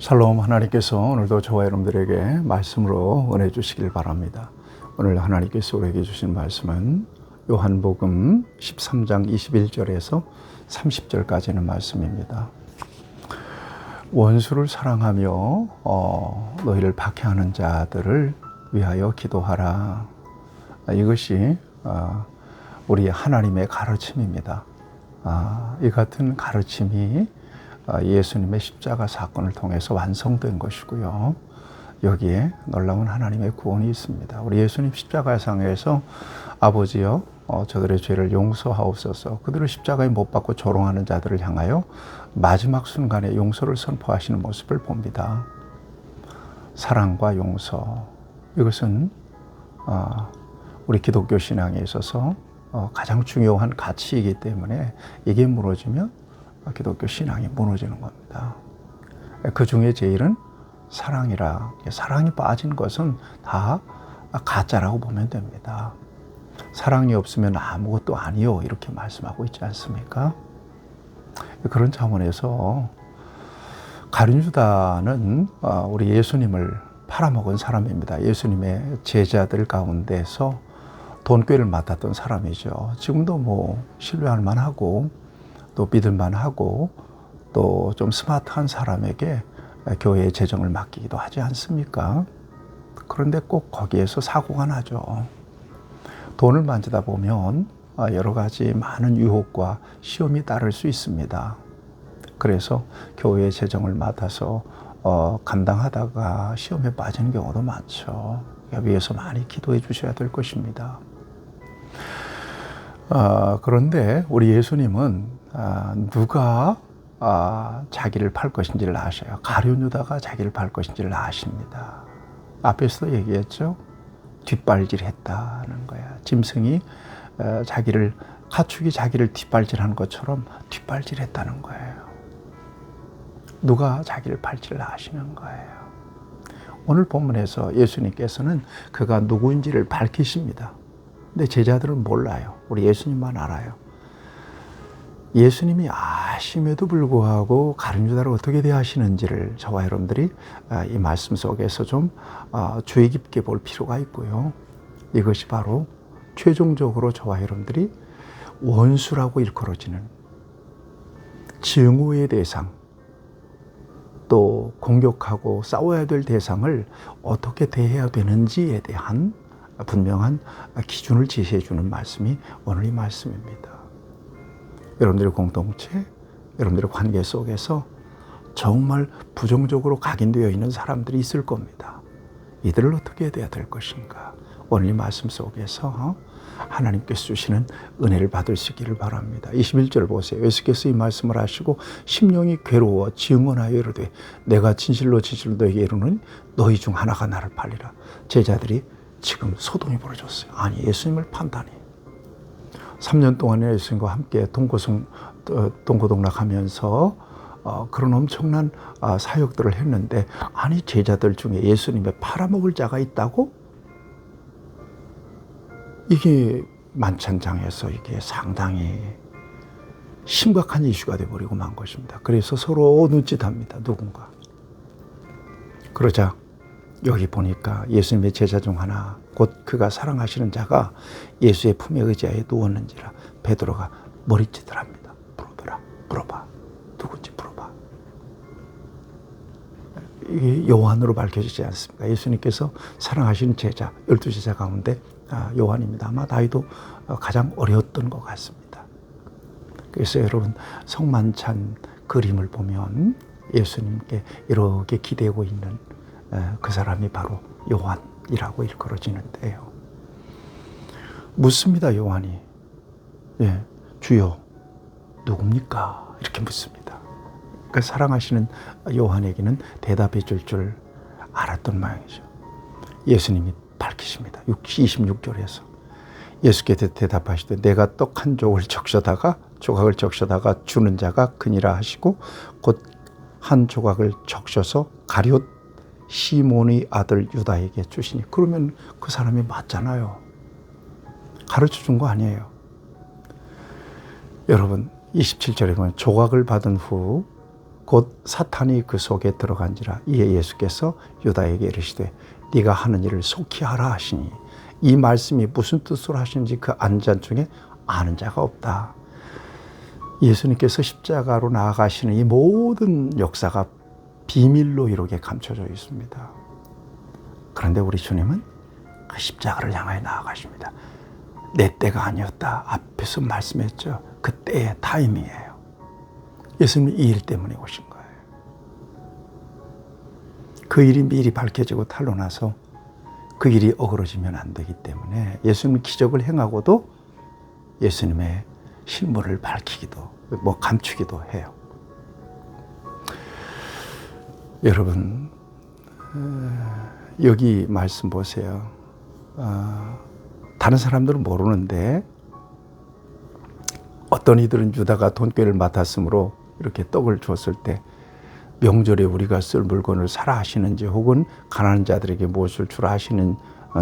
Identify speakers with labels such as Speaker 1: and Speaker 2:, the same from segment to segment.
Speaker 1: 샬롬. 하나님께서 오늘도 저와 여러분들에게 말씀으로 은혜 주시길 바랍니다. 오늘 하나님께서 우리에게 주신 말씀은 요한복음 13장 21절에서 30절까지는 말씀입니다. 원수를 사랑하며 너희를 박해하는 자들을 위하여 기도하라. 이것이 우리 하나님의 가르침입니다. 이 같은 가르침이 예수님의 십자가 사건을 통해서 완성된 것이고요. 여기에 놀라운 하나님의 구원이 있습니다. 우리 예수님 십자가상에서 아버지여 저들의 죄를 용서하옵소서, 그들을 십자가에 못 박고 조롱하는 자들을 향하여 마지막 순간에 용서를 선포하시는 모습을 봅니다. 사랑과 용서, 이것은 우리 기독교 신앙에 있어서 가장 중요한 가치이기 때문에 이게 무너지면 기독교 신앙이 무너지는 겁니다. 그 중에 제일은 사랑이라. 사랑이 빠진 것은 다 가짜라고 보면 됩니다. 사랑이 없으면 아무것도 아니요, 이렇게 말씀하고 있지 않습니까? 그런 차원에서 가룟유다는 우리 예수님을 팔아먹은 사람입니다. 예수님의 제자들 가운데서 돈꾀를 맡았던 사람이죠. 지금도 신뢰할 만하고 또 믿을 만하고 또 좀 스마트한 사람에게 교회의 재정을 맡기기도 하지 않습니까? 그런데 꼭 거기에서 사고가 나죠. 돈을 만지다 보면 여러 가지 많은 유혹과 시험이 따를 수 있습니다. 그래서 교회의 재정을 맡아서 감당하다가 시험에 빠지는 경우도 많죠. 위해서 많이 기도해 주셔야 될 것입니다. 그런데 우리 예수님은 누가 자기를 팔 것인지를 아셔요. 가룟유다가 자기를 팔 것인지를 아십니다. 앞에서도 얘기했죠. 뒷발질했다는 거야. 짐승이 가축이 자기를 뒷발질한 것처럼 뒷발질했다는 거예요. 누가 자기를 팔지를 아시는 거예요. 오늘 본문에서 예수님께서는 그가 누구인지를 밝히십니다. 근데 제자들은 몰라요. 우리 예수님만 알아요. 예수님이 아심에도 불구하고 가룟유다를 어떻게 대하시는지를 저와 여러분들이 이 말씀 속에서 좀 주의 깊게 볼 필요가 있고요. 이것이 바로 최종적으로 저와 여러분들이 원수라고 일컬어지는 증오의 대상, 또 공격하고 싸워야 될 대상을 어떻게 대해야 되는지에 대한 분명한 기준을 제시해 주는 말씀이 오늘 이 말씀입니다. 여러분들의 공동체, 여러분들의 관계 속에서 정말 부정적으로 각인되어 있는 사람들이 있을 겁니다. 이들을 어떻게 해야 될 것인가? 오늘 이 말씀 속에서 하나님께서 주시는 은혜를 받을 수 있기를 바랍니다. 21절 보세요. 예수께서 이 말씀을 하시고 심령이 괴로워 증언하여 이르되 내가 진실로 너에게 이르노니 너희 중 하나가 나를 팔리라. 제자들이 지금 소동이 벌어졌어요. 아니, 예수님을 판다니. 3년 동안에 예수님과 함께 동고동락하면서 그런 엄청난 사역들을 했는데, 아니, 제자들 중에 예수님의 팔아먹을 자가 있다고? 이게 만찬장에서 이게 상당히 심각한 이슈가 되어버리고 만 것입니다. 그래서 서로 눈짓합니다. 누군가. 그러자 여기 보니까 예수님의 제자 중 하나, 곧 그가 사랑하시는 자가 예수의 품에 의지하여 누웠는지라 베드로가 머리짓을 합니다. 물어봐. 누군지 물어봐. 이게 요한으로 밝혀지지 않습니까? 예수님께서 사랑하시는 제자, 12제자 가운데 요한입니다. 아마 나이도 가장 어렸던 것 같습니다. 그래서 여러분, 성만찬 그림을 보면 예수님께 이렇게 기대고 있는 그 사람이 바로 요한이라고 일컬어지는데요. 묻습니다. 요한이. 주여, 누굽니까? 이렇게 묻습니다. 그 사랑하시는 요한에게는 대답해 줄 알았던 모양이죠. 예수님이 밝히십니다. 26절에서 예수께 대답하시되 내가 떡 한 조각을 적셔다가 주는 자가 그니라 하시고 곧 한 조각을 적셔서 가룟 시몬의 아들 유다에게 주시니. 그러면 그 사람이 맞잖아요. 가르쳐 준 거 아니에요. 여러분, 27절에 보면 조각을 받은 후 곧 사탄이 그 속에 들어간지라. 이에 예수께서 유다에게 이르시되 네가 하는 일을 속히 하라 하시니, 이 말씀이 무슨 뜻으로 하시는지 그 안전 중에 아는 자가 없다. 예수님께서 십자가로 나아가시는 이 모든 역사가 비밀로 이렇게 감춰져 있습니다. 그런데 우리 주님은 그 십자가를 향하여 나아가십니다. 내 때가 아니었다. 앞에서 말씀했죠. 그 때의 타임이에요. 예수님이 이 일 때문에 오신 거예요. 그 일이 미리 밝혀지고 탄로나서 그 일이 어그러지면 안 되기 때문에 예수님은 기적을 행하고도 예수님의 실물을 밝히기도 감추기도 해요. 여러분, 여기 말씀 보세요. 다른 사람들은 모르는데 어떤 이들은 유다가 돈꾀를 맡았으므로 이렇게 떡을 줬을 때 명절에 우리가 쓸 물건을 사라 하시는지 혹은 가난한 자들에게 무엇을 주라 하시는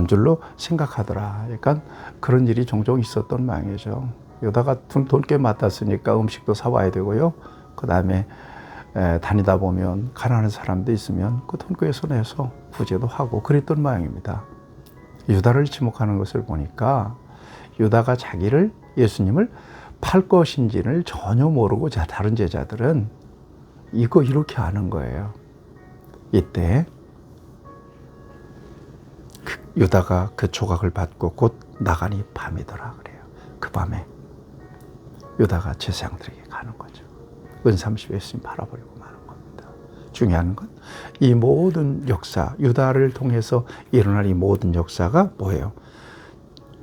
Speaker 1: 줄로 생각하더라. 그러니까 그런 일이 종종 있었던 모양이죠. 유다가 돈꽤 맡았으니까 음식도 사와야 되고요. 그 다음에 다니다 보면 가난한 사람도 있으면 그 돈꾀에서 내서 구제도 하고 그랬던 모양입니다. 유다를 지목하는 것을 보니까 유다가 자기를, 예수님을 팔 것인지를 전혀 모르고 다른 제자들은 이거 이렇게 아는 거예요. 이때 유다가 그 조각을 받고 곧 나가니 밤이더라 그래요. 그 밤에 유다가 제사장들에게 가는 거죠. 은삼십 예수님 팔아버리고 마는 겁니다. 중요한 건 이 모든 역사, 유다를 통해서 일어날 이 모든 역사가 뭐예요?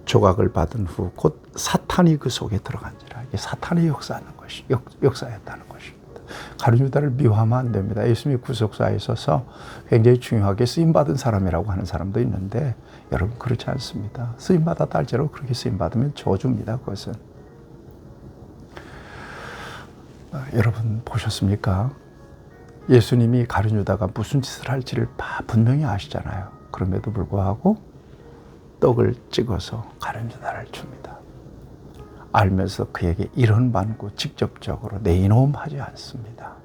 Speaker 1: 조각을 받은 후 곧 사탄이 그 속에 들어간지라. 이게 사탄이 역사였다는 것입니다. 가룟 유다를 미워하면 안 됩니다. 예수님이 구속사에 있어서 굉장히 중요하게 쓰임받은 사람이라고 하는 사람도 있는데 여러분 그렇지 않습니다. 쓰임받았다 할지라도 그렇게 쓰임받으면 저주입니다. 그것은. 여러분 보셨습니까? 예수님이 가룟 유다가 무슨 짓을 할지를 분명히 아시잖아요. 그럼에도 불구하고 떡을 찍어서 가룟 유다를 줍니다. 알면서 그에게 이런 반구 직접적으로 내 이놈 하지 않습니다.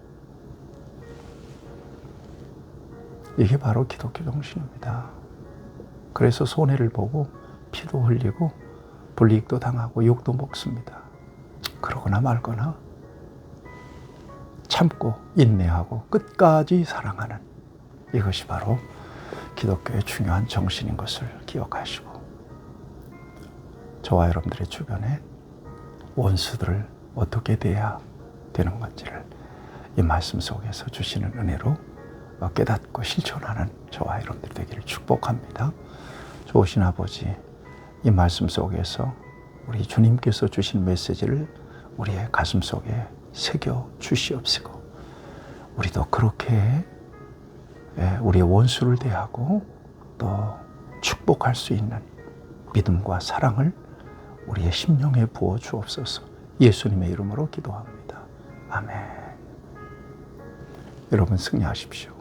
Speaker 1: 이게 바로 기독교 정신입니다. 그래서 손해를 보고 피도 흘리고 불이익도 당하고 욕도 먹습니다. 그러거나 말거나 참고 인내하고 끝까지 사랑하는, 이것이 바로 기독교의 중요한 정신인 것을 기억하시고 저와 여러분들의 주변에 원수들을 어떻게 대해야 되는 건지를 이 말씀 속에서 주시는 은혜로 깨닫고 실천하는 저와 여러분들 되기를 축복합니다. 좋으신 아버지, 이 말씀 속에서 우리 주님께서 주신 메시지를 우리의 가슴 속에 새겨 주시옵시고 우리도 그렇게 우리의 원수를 대하고 또 축복할 수 있는 믿음과 사랑을 우리의 심령에 부어 주옵소서. 예수님의 이름으로 기도합니다. 아멘. 여러분 승리하십시오.